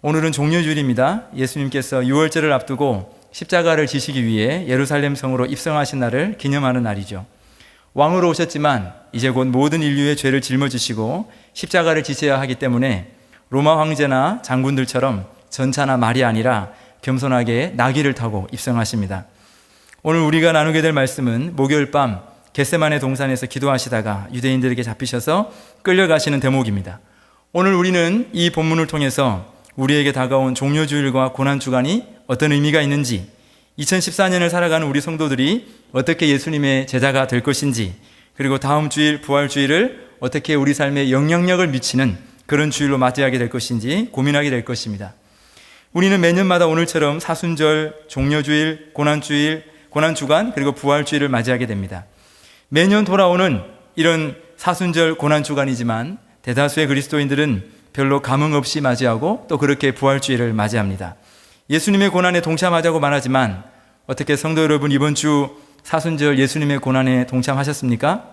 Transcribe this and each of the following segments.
오늘은 종려주일입니다. 예수님께서 6월절을 앞두고 십자가를 지시기 위해 예루살렘 성으로 입성하신 날을 기념하는 날이죠. 왕으로 오셨지만 이제 곧 모든 인류의 죄를 짊어지시고 십자가를 지셔야 하기 때문에 로마 황제나 장군들처럼 전차나 말이 아니라 겸손하게 나귀를 타고 입성하십니다. 오늘 우리가 나누게 될 말씀은 목요일 밤 겟세마네 동산에서 기도하시다가 유대인들에게 잡히셔서 끌려가시는 대목입니다. 오늘 우리는 이 본문을 통해서 우리에게 다가온 종려주일과 고난주간이 어떤 의미가 있는지, 2014년을 살아가는 우리 성도들이 어떻게 예수님의 제자가 될 것인지, 그리고 다음 주일 부활주일을 어떻게 우리 삶에 영향력을 미치는 그런 주일로 맞이하게 될 것인지 고민하게 될 것입니다. 우리는 매년마다 오늘처럼 사순절, 종려주일, 고난주일, 고난주간, 그리고 부활주일을 맞이하게 됩니다. 매년 돌아오는 이런 사순절, 고난주간이지만 대다수의 그리스도인들은 별로 감흥 없이 맞이하고 또 그렇게 부활주일을 맞이합니다. 예수님의 고난에 동참하자고 말하지만 어떻게 성도 여러분, 이번 주 사순절 예수님의 고난에 동참하셨습니까?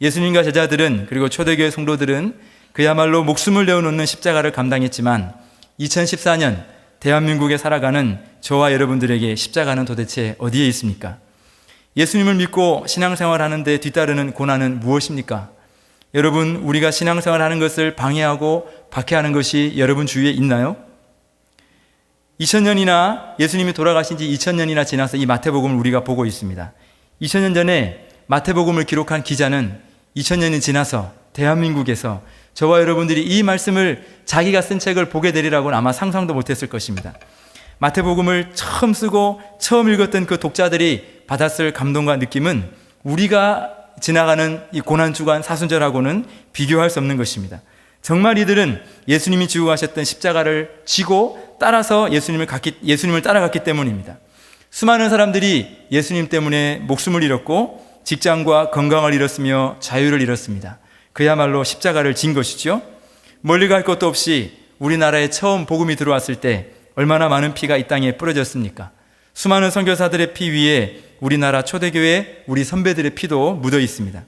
예수님과 제자들은, 그리고 초대교회 성도들은 그야말로 목숨을 내어놓는 십자가를 감당했지만 2014년 대한민국에 살아가는 저와 여러분들에게 십자가는 도대체 어디에 있습니까? 예수님을 믿고 신앙생활하는 데 뒤따르는 고난은 무엇입니까? 여러분, 우리가 신앙생활하는 것을 방해하고 박해하는 것이 여러분 주위에 있나요? 2000년이나 예수님이 돌아가신 지 2000년이나 지나서 이 마태복음을 우리가 보고 있습니다. 2000년 전에 마태복음을 기록한 기자는 2000년이 지나서 대한민국에서 저와 여러분들이 이 말씀을 자기가 쓴 책을 보게 되리라고는 아마 상상도 못했을 것입니다. 마태복음을 처음 쓰고 처음 읽었던 그 독자들이 받았을 감동과 느낌은 우리가 지나가는 이 고난주간 사순절하고는 비교할 수 없는 것입니다. 정말 이들은 예수님이 지고 가셨던 십자가를 지고 따라서 예수님을 따라갔기 때문입니다. 수많은 사람들이 예수님 때문에 목숨을 잃었고 직장과 건강을 잃었으며 자유를 잃었습니다. 그야말로 십자가를 진 것이죠. 멀리 갈 것도 없이 우리나라에 처음 복음이 들어왔을 때 얼마나 많은 피가 이 땅에 뿌려졌습니까? 수많은 선교사들의 피 위에 우리나라 초대교회 우리 선배들의 피도 묻어 있습니다.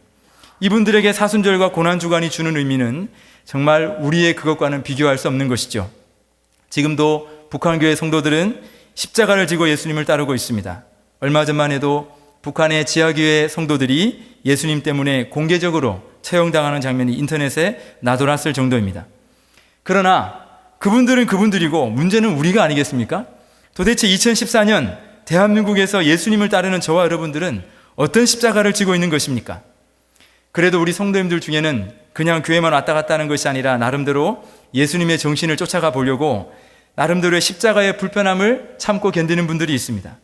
이분들에게 사순절과 고난주간이 주는 의미는 정말 우리의 그것과는 비교할 수 없는 것이죠. 지금도 북한교회 성도들은 십자가를 지고 예수님을 따르고 있습니다. 얼마 전만 해도 북한의 지하교회 성도들이 예수님 때문에 공개적으로 처형당하는 장면이 인터넷에 나돌았을 정도입니다. 그러나 그분들은 그분들이고 문제는 우리가 아니겠습니까? 도대체 2014년 대한민국에서 예수님을 따르는 저와 여러분들은 어떤 십자가를 지고 있는 것입니까? 그래도 우리 성도님들 중에는 그냥 교회만 왔다 갔다 하는 것이 아니라 나름대로 예수님의 정신을 쫓아가 보려고 나름대로의 십자가의 불편함을 참고 견디는 분들이 있습니다.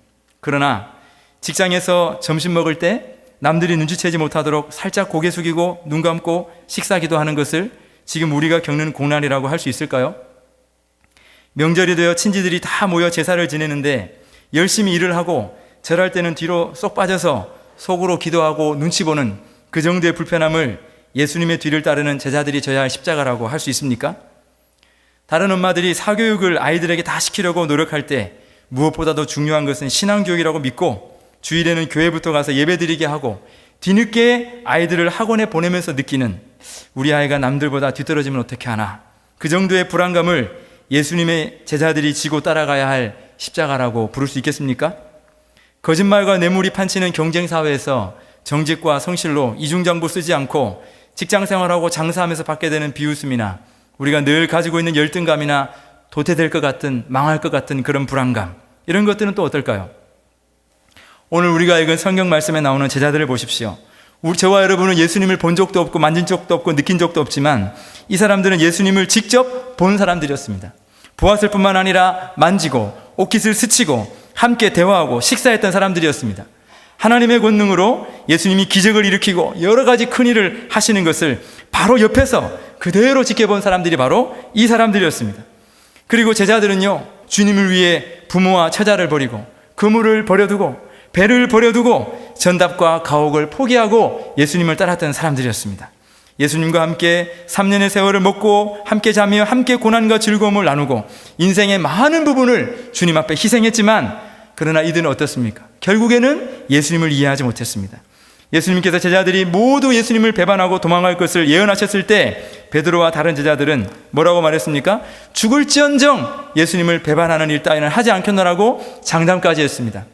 그러나 직장에서 점심 먹을 때 남들이 눈치채지 못하도록 살짝 고개 숙이고 눈 감고 식사기도 하는 것을 지금 우리가 겪는 고난이라고 할 수 있을까요? 명절이 되어 친지들이 다 모여 제사를 지내는데 열심히 일을 하고 절할 때는 뒤로 쏙 빠져서 속으로 기도하고 눈치 보는 그 정도의 불편함을 예수님의 뒤를 따르는 제자들이 져야 할 십자가라고 할 수 있습니까? 다른 엄마들이 사교육을 아이들에게 다 시키려고 노력할 때 무엇보다도 중요한 것은 신앙교육이라고 믿고 주일에는 교회부터 가서 예배드리게 하고 뒤늦게 아이들을 학원에 보내면서 느끼는 우리 아이가 남들보다 뒤떨어지면 어떻게 하나, 그 정도의 불안감을 예수님의 제자들이 지고 따라가야 할 십자가라고 부를 수 있겠습니까? 거짓말과 뇌물이 판치는 경쟁사회에서 정직과 성실로 이중장부 쓰지 않고 직장생활하고 장사하면서 받게 되는 비웃음이나 우리가 늘 가지고 있는 열등감이나 도태될 것 같은, 망할 것 같은 그런 불안감, 이런 것들은 또 어떨까요? 오늘 우리가 읽은 성경 말씀에 나오는 제자들을 보십시오. 저와 여러분은 예수님을 본 적도 없고 만진 적도 없고 느낀 적도 없지만 이 사람들은 예수님을 직접 본 사람들이었습니다. 보았을 뿐만 아니라 만지고 옷깃을 스치고 함께 대화하고 식사했던 사람들이었습니다. 하나님의 권능으로 예수님이 기적을 일으키고 여러 가지 큰 일을 하시는 것을 바로 옆에서 그대로 지켜본 사람들이 바로 이 사람들이었습니다. 그리고 제자들은요, 주님을 위해 부모와 처자를 버리고 그물을 버려두고 배를 버려두고 전답과 가옥을 포기하고 예수님을 따랐던 사람들이었습니다. 예수님과 함께 3년의 세월을 먹고 함께 자며 함께 고난과 즐거움을 나누고 인생의 많은 부분을 주님 앞에 희생했지만 그러나 이들은 어떻습니까? 결국에는 예수님을 이해하지 못했습니다. 예수님께서 제자들이 모두 예수님을 배반하고 도망갈 것을 예언하셨을 때 베드로와 다른 제자들은 뭐라고 말했습니까? 죽을지언정 예수님을 배반하는 일 따위는 하지 않겠노라고 장담까지 했습니다.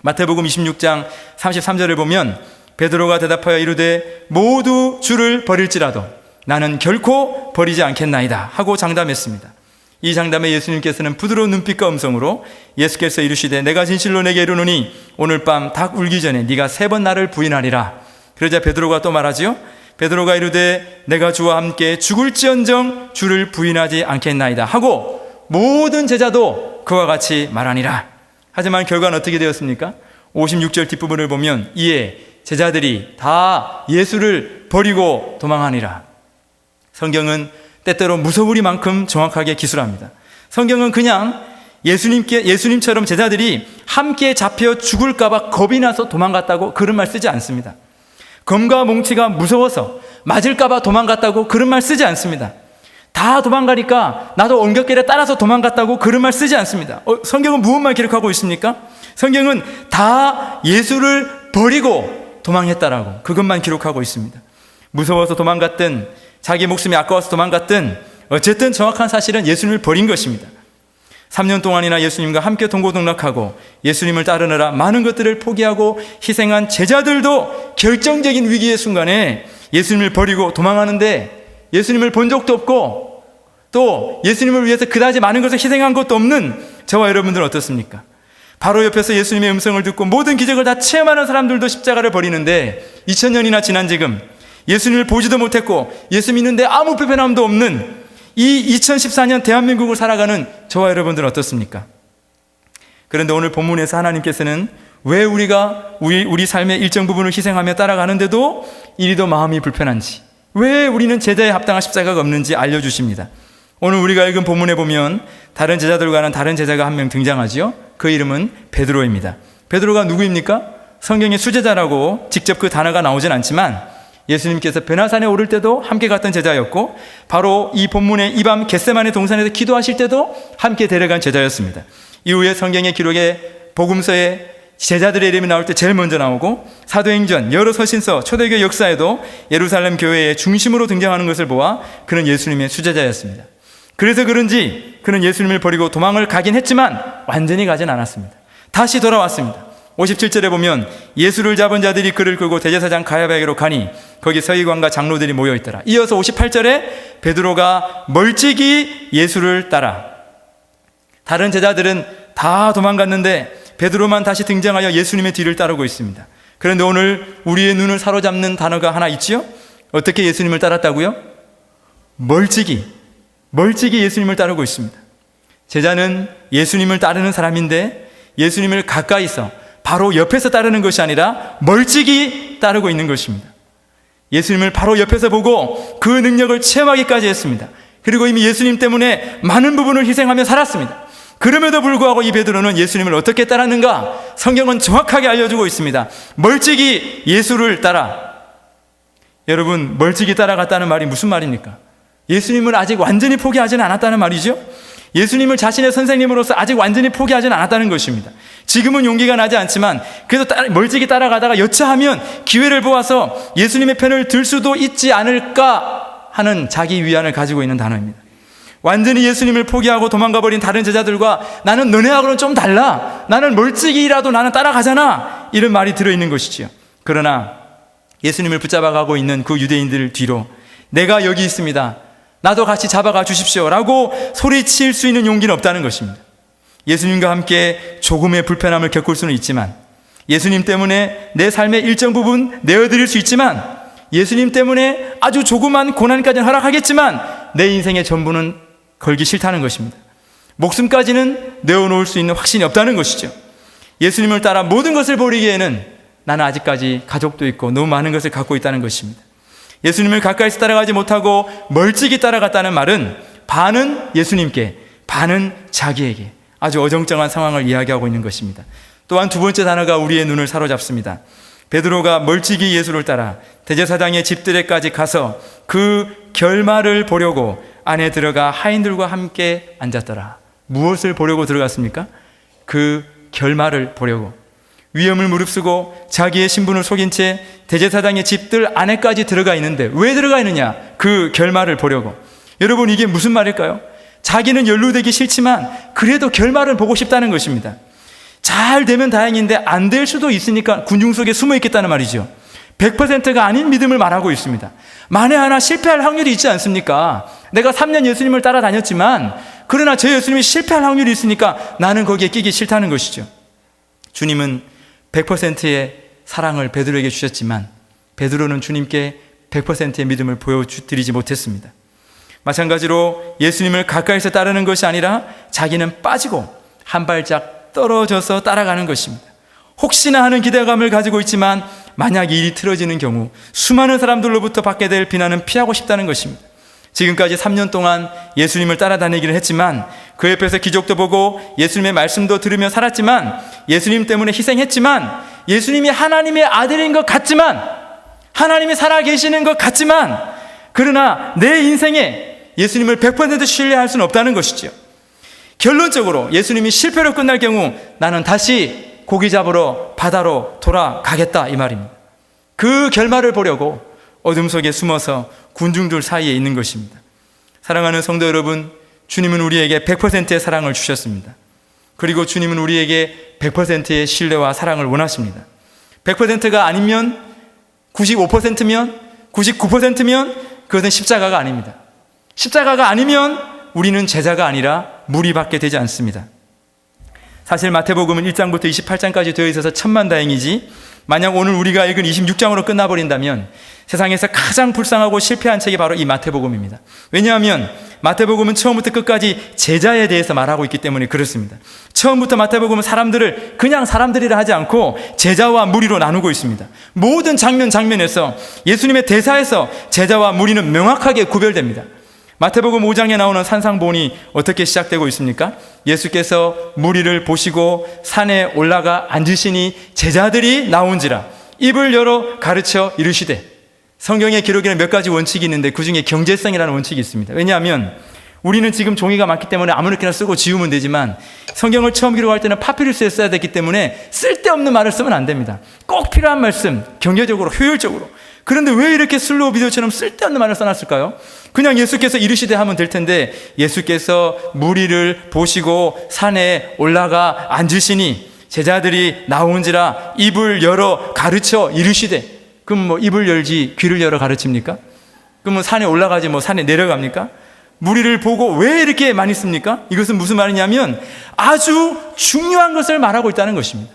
마태복음 26장 33절을 보면 베드로가 대답하여 이르되 모두 주를 버릴지라도 나는 결코 버리지 않겠나이다 하고 장담했습니다. 이 장담에 예수님께서는 부드러운 눈빛과 음성으로 예수께서 이르시되 내가 진실로 내게 이르노니 오늘 밤 닭 울기 전에 네가 3번 나를 부인하리라. 그러자 베드로가 또 말하지요. 베드로가 이르되 내가 주와 함께 죽을지언정 주를 부인하지 않겠나이다 하고 모든 제자도 그와 같이 말하니라. 하지만 결과는 어떻게 되었습니까? 56절 뒷부분을 보면 이에 제자들이 다 예수를 버리고 도망하니라. 성경은 때때로 무서우리만큼 정확하게 기술합니다. 성경은 그냥 예수님처럼 제자들이 함께 잡혀 죽을까봐 겁이 나서 도망갔다고 그런 말 쓰지 않습니다. 검과 몽치가 무서워서 맞을까봐 도망갔다고 그런 말 쓰지 않습니다. 다 도망가니까 나도 엉겹결에 따라서 도망갔다고 그런 말 쓰지 않습니다. 성경은 무엇만 기록하고 있습니까? 성경은 다 예수를 버리고 도망했다라고 그것만 기록하고 있습니다. 무서워서 도망갔든 자기 목숨이 아까워서 도망갔든 어쨌든 정확한 사실은 예수님을 버린 것입니다. 3년 동안이나 예수님과 함께 동고동락하고 예수님을 따르느라 많은 것들을 포기하고 희생한 제자들도 결정적인 위기의 순간에 예수님을 버리고 도망하는데 예수님을 본 적도 없고 또 예수님을 위해서 그다지 많은 것을 희생한 것도 없는 저와 여러분들은 어떻습니까? 바로 옆에서 예수님의 음성을 듣고 모든 기적을 다 체험하는 사람들도 십자가를 버리는데 2000년이나 지난 지금 예수님을 보지도 못했고 예수 믿는데 아무 불편함도 없는 이 2014년 대한민국을 살아가는 저와 여러분들은 어떻습니까? 그런데 오늘 본문에서 하나님께서는 왜 우리가 우리 삶의 일정 부분을 희생하며 따라가는데도 이리도 마음이 불편한지, 왜 우리는 제자에 합당한 십자가가 없는지 알려주십니다. 오늘 우리가 읽은 본문에 보면 다른 제자들과는 다른 제자가 한 명 등장하지요. 그 이름은 베드로입니다. 베드로가 누구입니까? 성경의 수제자라고 직접 그 단어가 나오진 않지만 예수님께서 베나산에 오를 때도 함께 갔던 제자였고 바로 이 본문의 이 밤 겟세마네 동산에서 기도하실 때도 함께 데려간 제자였습니다. 이후에 성경의 기록에 복음서에 제자들의 이름이 나올 때 제일 먼저 나오고 사도행전, 여러 서신서, 초대교회 역사에도 예루살렘 교회의 중심으로 등장하는 것을 보아 그는 예수님의 수제자였습니다. 그래서 그런지 그는 예수님을 버리고 도망을 가긴 했지만 완전히 가진 않았습니다. 다시 돌아왔습니다. 57절에 보면 예수를 잡은 자들이 그를 끌고 대제사장 가야바에게로 가니 거기 서기관과 장로들이 모여있더라. 이어서 58절에 베드로가 멀찍이 예수를 따라. 다른 제자들은 다 도망갔는데 베드로만 다시 등장하여 예수님의 뒤를 따르고 있습니다. 그런데 오늘 우리의 눈을 사로잡는 단어가 하나 있지요? 어떻게 예수님을 따랐다고요? 멀찍이 예수님을 따르고 있습니다. 제자는 예수님을 따르는 사람인데 예수님을 가까이서 바로 옆에서 따르는 것이 아니라 멀찍이 따르고 있는 것입니다. 예수님을 바로 옆에서 보고 그 능력을 체험하기까지 했습니다. 그리고 이미 예수님 때문에 많은 부분을 희생하며 살았습니다. 그럼에도 불구하고 이 베드로는 예수님을 어떻게 따랐는가? 성경은 정확하게 알려주고 있습니다. 멀찍이 예수를 따라. 여러분, 멀찍이 따라갔다는 말이 무슨 말입니까? 예수님을 아직 완전히 포기하지는 않았다는 말이죠. 예수님을 자신의 선생님으로서 아직 완전히 포기하지는 않았다는 것입니다. 지금은 용기가 나지 않지만 그래도 멀찍이 따라가다가 여차하면 기회를 보아서 예수님의 편을 들 수도 있지 않을까 하는 자기 위안을 가지고 있는 단어입니다. 완전히 예수님을 포기하고 도망가버린 다른 제자들과 나는 너네하고는 좀 달라, 나는 멀찍이라도 나는 따라가잖아, 이런 말이 들어있는 것이지요. 그러나 예수님을 붙잡아가고 있는 그 유대인들 뒤로 내가 여기 있습니다, 나도 같이 잡아가 주십시오 라고 소리칠 수 있는 용기는 없다는 것입니다. 예수님과 함께 조금의 불편함을 겪을 수는 있지만, 예수님 때문에 내 삶의 일정 부분 내어드릴 수 있지만, 예수님 때문에 아주 조그만 고난까지는 허락하겠지만 내 인생의 전부는 걸기 싫다는 것입니다. 목숨까지는 내어놓을 수 있는 확신이 없다는 것이죠. 예수님을 따라 모든 것을 버리기에는 나는 아직까지 가족도 있고 너무 많은 것을 갖고 있다는 것입니다. 예수님을 가까이서 따라가지 못하고 멀찍이 따라갔다는 말은 반은 예수님께, 반은 자기에게 아주 어정쩡한 상황을 이야기하고 있는 것입니다. 또한 두 번째 단어가 우리의 눈을 사로잡습니다. 베드로가 멀찍이 예수를 따라 대제사장의 집들에까지 가서 그 결말을 보려고 안에 들어가 하인들과 함께 앉았더라. 무엇을 보려고 들어갔습니까? 그 결말을 보려고. 위험을 무릅쓰고 자기의 신분을 속인 채 대제사장의 집들 안에까지 들어가 있는데 왜 들어가 있느냐? 그 결말을 보려고. 여러분, 이게 무슨 말일까요? 자기는 연루되기 싫지만 그래도 결말을 보고 싶다는 것입니다. 잘 되면 다행인데 안 될 수도 있으니까 군중 속에 숨어 있겠다는 말이죠. 100%가 아닌 믿음을 말하고 있습니다. 만에 하나 실패할 확률이 있지 않습니까? 내가 3년 예수님을 따라다녔지만 그러나 저 예수님이 실패할 확률이 있으니까 나는 거기에 끼기 싫다는 것이죠. 주님은 100%의 사랑을 베드로에게 주셨지만 베드로는 주님께 100%의 믿음을 보여드리지 못했습니다. 마찬가지로 예수님을 가까이서 따르는 것이 아니라 자기는 빠지고 한 발짝 떨어져서 따라가는 것입니다. 혹시나 하는 기대감을 가지고 있지만 만약 일이 틀어지는 경우 수많은 사람들로부터 받게 될 비난은 피하고 싶다는 것입니다. 지금까지 3년 동안 예수님을 따라다니기를 했지만 그 옆에서 기적도 보고 예수님의 말씀도 들으며 살았지만 예수님 때문에 희생했지만 예수님이 하나님의 아들인 것 같지만 하나님이 살아계시는 것 같지만 그러나 내 인생에 예수님을 100% 신뢰할 수는 없다는 것이죠. 결론적으로 예수님이 실패로 끝날 경우 나는 다시 고기 잡으러 바다로 돌아가겠다 이 말입니다. 그 결말을 보려고 어둠 속에 숨어서 군중들 사이에 있는 것입니다. 사랑하는 성도 여러분, 주님은 우리에게 100%의 사랑을 주셨습니다. 그리고 주님은 우리에게 100%의 신뢰와 사랑을 원하십니다. 100%가 아니면 95%면 99%면 그것은 십자가가 아닙니다. 십자가가 아니면 우리는 제자가 아니라 무리밖에 되지 않습니다. 사실 마태복음은 1장부터 28장까지 되어 있어서 천만다행이지 만약 오늘 우리가 읽은 26장으로 끝나버린다면 세상에서 가장 불쌍하고 실패한 책이 바로 이 마태복음입니다. 왜냐하면 마태복음은 처음부터 끝까지 제자에 대해서 말하고 있기 때문에 그렇습니다. 처음부터 마태복음은 사람들을 그냥 사람들이라 하지 않고 제자와 무리로 나누고 있습니다. 모든 장면에서 예수님의 대사에서 제자와 무리는 명확하게 구별됩니다. 마태복음 5장에 나오는 산상보훈이 어떻게 시작되고 있습니까? 예수께서 무리를 보시고 산에 올라가 앉으시니 제자들이 나온지라 입을 열어 가르쳐 이르시되. 성경의 기록에는 몇 가지 원칙이 있는데 그 중에 경제성이라는 원칙이 있습니다. 왜냐하면 우리는 지금 종이가 많기 때문에 아무렇게나 쓰고 지우면 되지만 성경을 처음 기록할 때는 파피루스에 써야 됐기 때문에 쓸데없는 말을 쓰면 안 됩니다. 꼭 필요한 말씀, 경제적으로, 효율적으로. 그런데 왜 이렇게 슬로우 비디오처럼 쓸데없는 말을 써놨을까요? 그냥 예수께서 이르시되 하면 될 텐데 예수께서 무리를 보시고 산에 올라가 앉으시니 제자들이 나온지라 입을 열어 가르쳐 이르시되. 그럼 뭐 입을 열지 귀를 열어 가르칩니까? 그러면 산에 올라가지 뭐 산에 내려갑니까? 무리를 보고 왜 이렇게 많이 씁니까? 이것은 무슨 말이냐면 아주 중요한 것을 말하고 있다는 것입니다.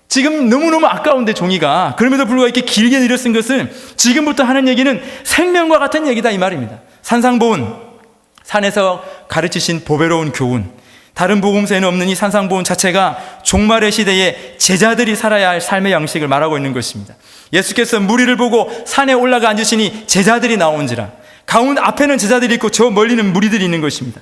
지금 너무너무 아까운데 종이가 그럼에도 불구하고 이렇게 길게 늘려 쓴 것은 지금부터 하는 얘기는 생명과 같은 얘기다 이 말입니다. 산상보훈, 산에서 가르치신 보배로운 교훈, 다른 복음서에는 없는 이 산상보훈 자체가 종말의 시대에 제자들이 살아야 할 삶의 양식을 말하고 있는 것입니다. 예수께서 무리를 보고 산에 올라가 앉으시니 제자들이 나온지라. 가운데 앞에는 제자들이 있고 저 멀리는 무리들이 있는 것입니다.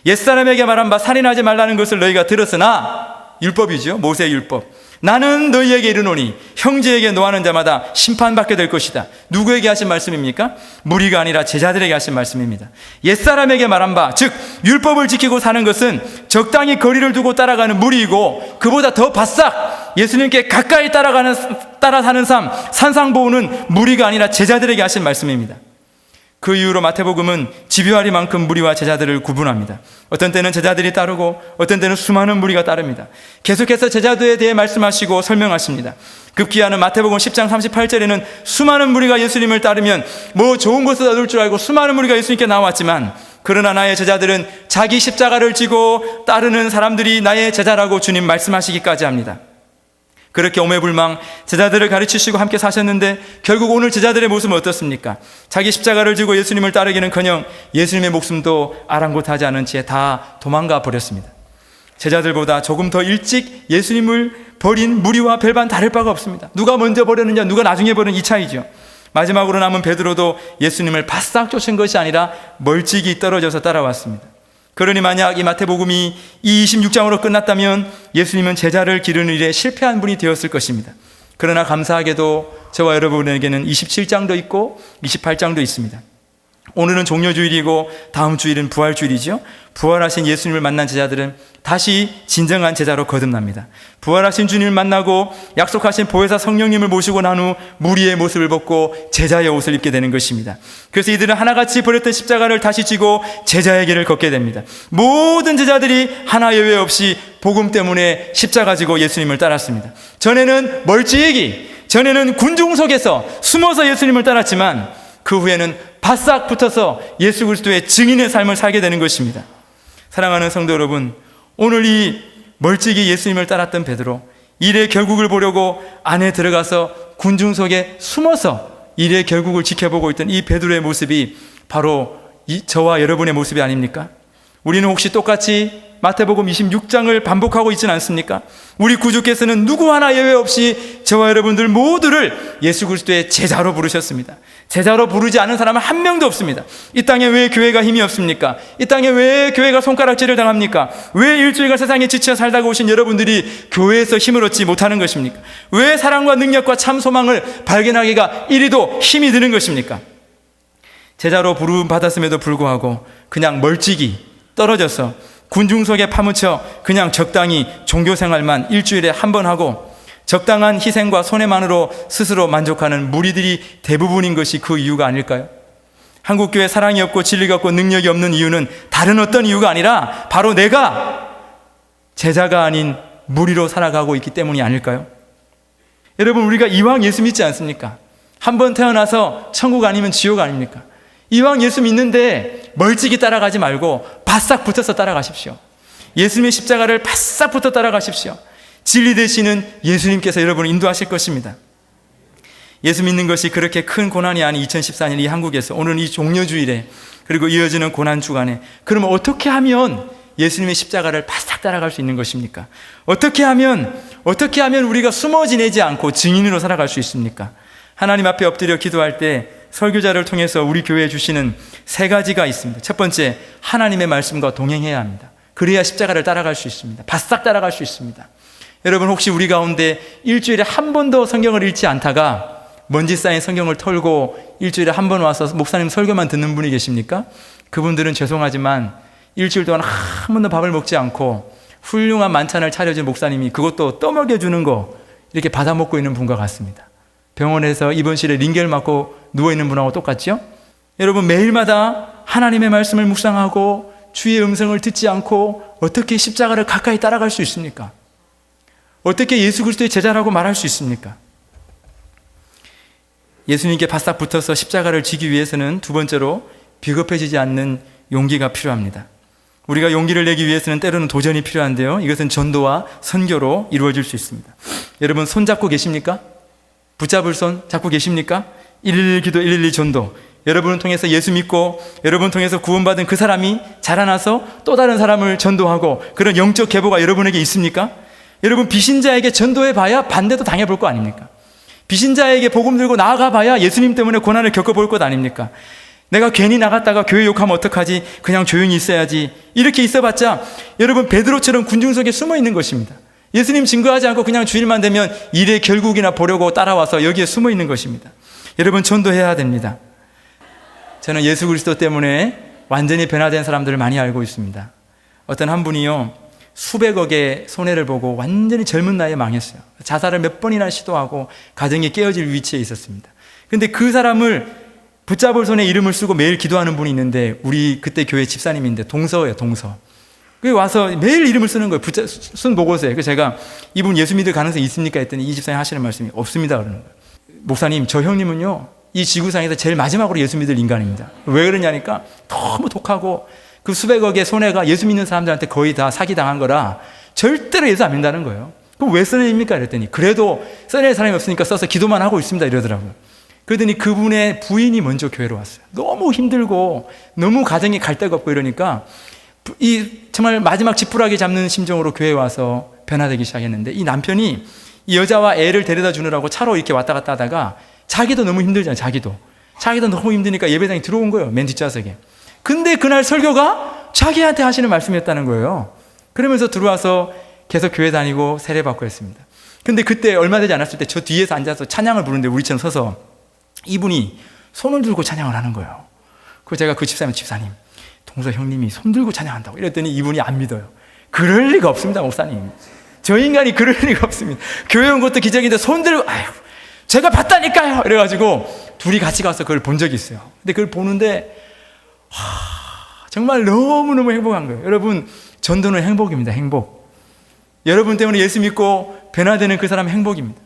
옛사람에게 말한 바 살인하지 말라는 것을 너희가 들었으나 율법이죠. 모세의 율법. 나는 너희에게 이르노니 형제에게 노하는 자마다 심판받게 될 것이다. 누구에게 하신 말씀입니까? 무리가 아니라 제자들에게 하신 말씀입니다. 옛사람에게 말한 바, 즉 율법을 지키고 사는 것은 적당히 거리를 두고 따라가는 무리이고 그보다 더 바싹 예수님께 가까이 따라 사는 삶, 산상보훈은 무리가 아니라 제자들에게 하신 말씀입니다. 그 이후로 마태복음은 집요하리만큼 무리와 제자들을 구분합니다. 어떤 때는 제자들이 따르고 어떤 때는 수많은 무리가 따릅니다. 계속해서 제자들에 대해 말씀하시고 설명하십니다. 급기야는 마태복음 10장 38절에는 수많은 무리가 예수님을 따르면 뭐 좋은 것을 얻을 줄 알고 수많은 무리가 예수님께 나왔지만 그러나 나의 제자들은 자기 십자가를 지고 따르는 사람들이 나의 제자라고 주님 말씀하시기까지 합니다. 그렇게 오매불망 제자들을 가르치시고 함께 사셨는데 결국 오늘 제자들의 모습은 어떻습니까? 자기 십자가를 지고 예수님을 따르기는커녕 예수님의 목숨도 아랑곳하지 않은 채 다 도망가 버렸습니다. 제자들보다 조금 더 일찍 예수님을 버린 무리와 별반 다를 바가 없습니다. 누가 먼저 버렸느냐, 누가 나중에 버린 이 차이죠. 마지막으로 남은 베드로도 예수님을 바싹 쫓은 것이 아니라 멀찍이 떨어져서 따라왔습니다. 그러니 만약 이 마태복음이 이 26장으로 끝났다면 예수님은 제자를 기르는 일에 실패한 분이 되었을 것입니다. 그러나 감사하게도 저와 여러분에게는 27장도 있고 28장도 있습니다. 오늘은 종려주일이고 다음 주일은 부활주일이죠. 부활하신 예수님을 만난 제자들은 다시 진정한 제자로 거듭납니다. 부활하신 주님을 만나고 약속하신 보혜사 성령님을 모시고 난 후 무리의 모습을 벗고 제자의 옷을 입게 되는 것입니다. 그래서 이들은 하나같이 버렸던 십자가를 다시 쥐고 제자의 길을 걷게 됩니다. 모든 제자들이 하나 예외 없이 복음 때문에 십자가 지고 예수님을 따랐습니다. 전에는 멀찍이, 전에는 군중 속에서 숨어서 예수님을 따랐지만 그 후에는 바싹 붙어서 예수 그리스도의 증인의 삶을 살게 되는 것입니다. 사랑하는 성도 여러분, 오늘 이 멀찍이 예수님을 따랐던 베드로, 일의 결국을 보려고 안에 들어가서 군중 속에 숨어서 일의 결국을 지켜보고 있던 이 베드로의 모습이 바로 저와 여러분의 모습이 아닙니까? 우리는 혹시 똑같이 마태복음 26장을 반복하고 있지는 않습니까? 우리 구주께서는 누구 하나 예외 없이 저와 여러분들 모두를 예수 그리스도의 제자로 부르셨습니다. 제자로 부르지 않은 사람은 한 명도 없습니다. 이 땅에 왜 교회가 힘이 없습니까? 이 땅에 왜 교회가 손가락질을 당합니까? 왜 일주일간 세상에 지쳐 살다가 오신 여러분들이 교회에서 힘을 얻지 못하는 것입니까? 왜 사랑과 능력과 참 소망을 발견하기가 이리도 힘이 드는 것입니까? 제자로 부름 받았음에도 불구하고 그냥 멀찍이 떨어져서 군중 속에 파묻혀 그냥 적당히 종교생활만 일주일에 한 번 하고 적당한 희생과 손해만으로 스스로 만족하는 무리들이 대부분인 것이 그 이유가 아닐까요? 한국교회 사랑이 없고 진리가 없고 능력이 없는 이유는 다른 어떤 이유가 아니라 바로 내가 제자가 아닌 무리로 살아가고 있기 때문이 아닐까요? 여러분, 우리가 이왕 예수 믿지 않습니까? 한 번 태어나서 천국 아니면 지옥 아닙니까? 이왕 예수 믿는데 멀찍이 따라가지 말고 바싹 붙어서 따라가십시오. 예수님의 십자가를 바싹 붙어 따라가십시오. 진리 되시는 예수님께서 여러분을 인도하실 것입니다. 예수 믿는 것이 그렇게 큰 고난이 아닌 2014년 이 한국에서 오늘 이 종려주일에 그리고 이어지는 고난 주간에 그러면 어떻게 하면 예수님의 십자가를 바싹 따라갈 수 있는 것입니까? 어떻게 하면 우리가 숨어 지내지 않고 증인으로 살아갈 수 있습니까? 하나님 앞에 엎드려 기도할 때 설교자를 통해서 우리 교회에 주시는 3가지가 있습니다. 첫 번째, 하나님의 말씀과 동행해야 합니다. 그래야 십자가를 따라갈 수 있습니다. 바싹 따라갈 수 있습니다. 여러분, 혹시 우리 가운데 일주일에 한 번도 성경을 읽지 않다가 먼지 쌓인 성경을 털고 일주일에 한 번 와서 목사님 설교만 듣는 분이 계십니까? 그분들은 죄송하지만 일주일 동안 한 번도 밥을 먹지 않고 훌륭한 만찬을 차려준 목사님이 그것도 떠먹여주는 거 이렇게 받아먹고 있는 분과 같습니다. 병원에서 입원실에 링겔 맞고 누워있는 분하고 똑같죠? 여러분, 매일마다 하나님의 말씀을 묵상하고 주의 음성을 듣지 않고 어떻게 십자가를 가까이 따라갈 수 있습니까? 어떻게 예수 그리스도의 제자라고 말할 수 있습니까? 예수님께 바싹 붙어서 십자가를 지기 위해서는 두 번째로 비겁해지지 않는 용기가 필요합니다. 우리가 용기를 내기 위해서는 때로는 도전이 필요한데요, 이것은 전도와 선교로 이루어질 수 있습니다. 여러분, 손 잡고 계십니까? 붙잡을 손 잡고 계십니까? 112 기도, 112 전도. 여러분을 통해서 예수 믿고 여러분을 통해서 구원받은 그 사람이 자라나서 또 다른 사람을 전도하고 그런 영적 계보가 여러분에게 있습니까? 여러분, 비신자에게 전도해봐야 반대도 당해볼 거 아닙니까? 비신자에게 복음 들고 나아가봐야 예수님 때문에 고난을 겪어볼 것 아닙니까? 내가 괜히 나갔다가 교회 욕하면 어떡하지? 그냥 조용히 있어야지. 이렇게 있어봤자 여러분, 베드로처럼 군중 속에 숨어 있는 것입니다. 예수님 증거하지 않고 그냥 주일만 되면 일의 결국이나 보려고 따라와서 여기에 숨어 있는 것입니다. 여러분, 전도해야 됩니다. 저는 예수 그리스도 때문에 완전히 변화된 사람들을 많이 알고 있습니다. 어떤 한 분이요, 수백억의 손해를 보고 완전히 젊은 나이에 망했어요. 자살을 몇 번이나 시도하고 가정이 깨어질 위치에 있었습니다. 근데 그 사람을 붙잡을 손에 이름을 쓰고 매일 기도하는 분이 있는데 우리 그때 교회 집사님인데 동서예요, 동서. 그 와서 매일 이름을 쓰는 거예요. 쓴 보고서에. 그래서 제가 이분 예수 믿을 가능성이 있습니까? 했더니 이 집사님 하시는 말씀이 없습니다 그러는 거예요. 목사님, 저 형님은요 이 지구상에서 제일 마지막으로 예수 믿을 인간입니다. 왜 그러냐니까 너무 독하고 그 수백억의 손해가 예수 믿는 사람들한테 거의 다 사기당한 거라 절대로 예수 안 믿는다는 거예요. 그럼 왜 써내입니까? 그랬더니 그래도 써낼 사람이 없으니까 써서 기도만 하고 있습니다 이러더라고요. 그러더니 그분의 부인이 먼저 교회로 왔어요. 너무 힘들고 너무 가정이 갈 데가 없고 이러니까 이 정말 마지막 지푸라기 잡는 심정으로 교회에 와서 변화되기 시작했는데, 이 남편이 이 여자와 애를 데려다 주느라고 차로 이렇게 왔다 갔다 하다가 자기도 너무 힘들잖아요. 자기도 너무 힘드니까 예배당에 들어온 거예요, 맨 뒷좌석에. 근데 그날 설교가 자기한테 하시는 말씀이었다는 거예요. 그러면서 들어와서 계속 교회 다니고 세례받고 했습니다. 근데 그때 얼마 되지 않았을 때 저 뒤에서 앉아서 찬양을 부르는데 우리처럼 서서 이분이 손을 들고 찬양을 하는 거예요. 제가 그 집사님, 동서 형님이 손들고 찬양한다고 이랬더니 이분이 안 믿어요. 그럴 리가 없습니다, 목사님. 저 인간이 그럴 리가 없습니다. 교회 온 것도 기적인데 손들고, 아유, 제가 봤다니까요. 이래가지고 둘이 같이 가서 그걸 본 적이 있어요. 근데 그걸 보는데 정말 너무너무 행복한 거예요. 여러분, 전도는 행복입니다. 행복. 여러분 때문에 예수 믿고 변화되는 그 사람은 행복입니다.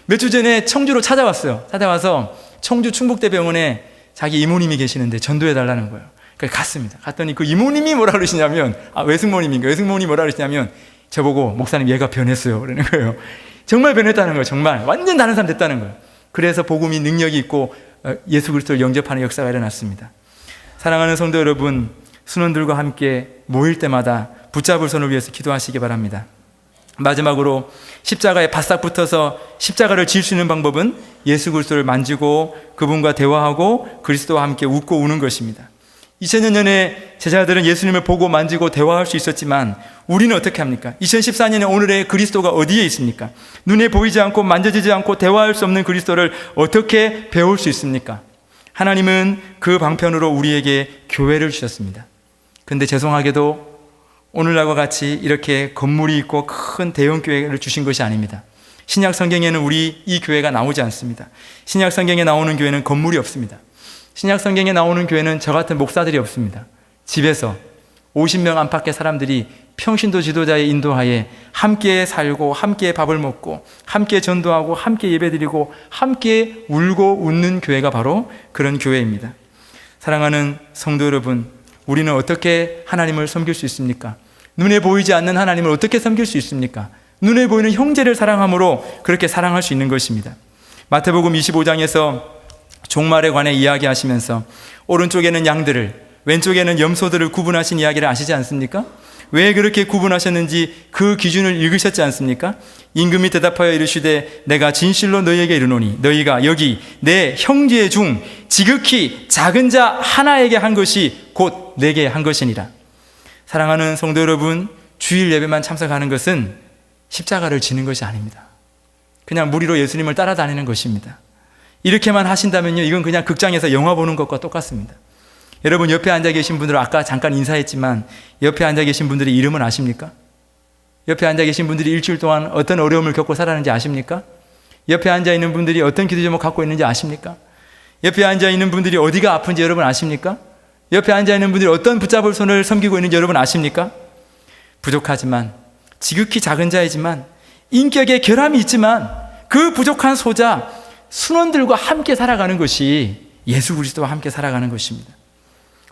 몇 주 전에 청주로 찾아왔어요. 찾아와서 청주 충북대병원에 자기 이모님이 계시는데 전도해달라는 거예요. 그래서 갔습니다. 갔더니 그 이모님이 뭐라 그러시냐면, 외숙모님인가? 외숙모님이 뭐라 그러시냐면, 저보고 목사님 얘가 변했어요. 그러는 거예요. 정말 변했다는 거예요. 정말. 완전 다른 사람 됐다는 거예요. 그래서 복음이 능력이 있고 예수 그리스도를 영접하는 역사가 일어났습니다. 사랑하는 성도 여러분, 순원들과 함께 모일 때마다 붙잡을 손을 위해서 기도하시기 바랍니다. 마지막으로 십자가에 바싹 붙어서 십자가를 질 수 있는 방법은 예수 그리스도를 만지고 그분과 대화하고 그리스도와 함께 웃고 우는 것입니다. 2000년 전에 제자들은 예수님을 보고 만지고 대화할 수 있었지만 우리는 어떻게 합니까? 2014년에 오늘의 그리스도가 어디에 있습니까? 눈에 보이지 않고 만져지지 않고 대화할 수 없는 그리스도를 어떻게 배울 수 있습니까? 하나님은 그 방편으로 우리에게 교회를 주셨습니다. 근데 죄송하게도 오늘날과 같이 이렇게 건물이 있고 큰 대형 교회를 주신 것이 아닙니다. 신약 성경에는 우리 이 교회가 나오지 않습니다. 신약 성경에 나오는 교회는 건물이 없습니다. 신약 성경에 나오는 교회는 저 같은 목사들이 없습니다. 집에서 50명 안팎의 사람들이 평신도 지도자의 인도하에 함께 살고 함께 밥을 먹고 함께 전도하고 함께 예배드리고 함께 울고 웃는 교회가 바로 그런 교회입니다. 사랑하는 성도 여러분, 우리는 어떻게 하나님을 섬길 수 있습니까? 눈에 보이지 않는 하나님을 어떻게 섬길 수 있습니까? 눈에 보이는 형제를 사랑함으로 그렇게 사랑할 수 있는 것입니다. 마태복음 25장에서 종말에 관해 이야기하시면서 오른쪽에는 양들을, 왼쪽에는 염소들을 구분하신 이야기를 아시지 않습니까? 왜 그렇게 구분하셨는지 그 기준을 읽으셨지 않습니까? 임금이 대답하여 이르시되 내가 진실로 너희에게 이르노니 너희가 여기 내 형제 중 지극히 작은 자 하나에게 한 것이 곧 내게 한 것이니라. 사랑하는 성도 여러분, 주일 예배만 참석하는 것은 십자가를 지는 것이 아닙니다. 그냥 무리로 예수님을 따라다니는 것입니다. 이렇게만 하신다면요, 이건 그냥 극장에서 영화 보는 것과 똑같습니다. 여러분, 옆에 앉아 계신 분들은 아까 잠깐 인사했지만 옆에 앉아 계신 분들의 이름은 아십니까? 옆에 앉아 계신 분들이 일주일 동안 어떤 어려움을 겪고 살았는지 아십니까? 옆에 앉아 있는 분들이 어떤 기도 제목 갖고 있는지 아십니까? 옆에 앉아 있는 분들이 어디가 아픈지 여러분 아십니까? 옆에 앉아 있는 분들이 어떤 붙잡을 손을 섬기고 있는지 여러분 아십니까? 부족하지만, 지극히 작은 자이지만, 인격에 결함이 있지만 그 부족한 소자 순원들과 함께 살아가는 것이 예수 그리스도와 함께 살아가는 것입니다.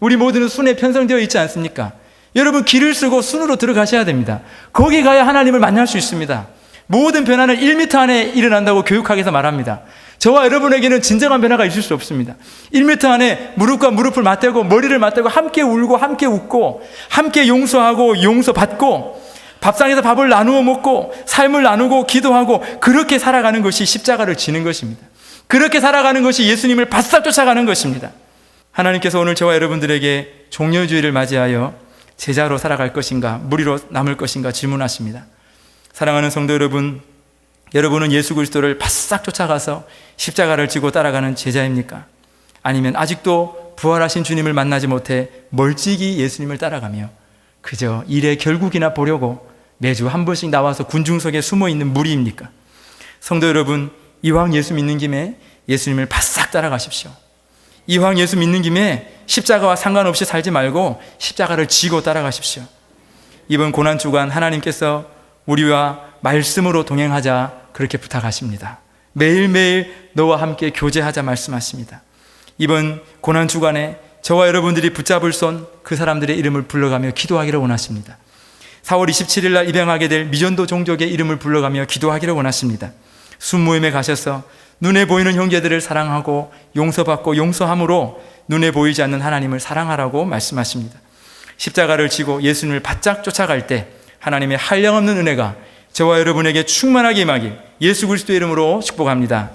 우리 모두는 순에 편성되어 있지 않습니까? 여러분, 길을 쓰고 순으로 들어가셔야 됩니다. 거기 가야 하나님을 만날 수 있습니다. 모든 변화는 1m 안에 일어난다고 교육학에서 말합니다. 저와 여러분에게는 진정한 변화가 있을 수 없습니다. 1m 안에 무릎과 무릎을 맞대고 머리를 맞대고 함께 울고 함께 웃고 함께 용서하고 용서받고 밥상에서 밥을 나누어 먹고 삶을 나누고 기도하고 그렇게 살아가는 것이 십자가를 지는 것입니다. 그렇게 살아가는 것이 예수님을 바싹 쫓아가는 것입니다. 하나님께서 오늘 저와 여러분들에게 종려주의를 맞이하여 제자로 살아갈 것인가, 무리로 남을 것인가 질문하십니다. 사랑하는 성도 여러분, 여러분은 예수 그리스도를 바싹 쫓아가서 십자가를 지고 따라가는 제자입니까? 아니면 아직도 부활하신 주님을 만나지 못해 멀찍이 예수님을 따라가며 그저 일의 결국이나 보려고 매주 한 번씩 나와서 군중 속에 숨어있는 무리입니까? 성도 여러분, 이왕 예수 믿는 김에 예수님을 바싹 따라가십시오. 이왕 예수 믿는 김에 십자가와 상관없이 살지 말고 십자가를 지고 따라가십시오. 이번 고난주간 하나님께서 우리와 말씀으로 동행하자 그렇게 부탁하십니다. 매일매일 너와 함께 교제하자 말씀하십니다. 이번 고난주간에 저와 여러분들이 붙잡을 손, 그 사람들의 이름을 불러가며 기도하기를 원하십니다. 4월 27일 날 입양하게 될 미전도 종족의 이름을 불러가며 기도하기를 원하십니다. 순모임에 가셔서 눈에 보이는 형제들을 사랑하고 용서받고 용서함으로 눈에 보이지 않는 하나님을 사랑하라고 말씀하십니다. 십자가를 지고 예수님을 바짝 쫓아갈 때 하나님의 한량없는 은혜가 저와 여러분에게 충만하게 임하길 예수 그리스도의 이름으로 축복합니다.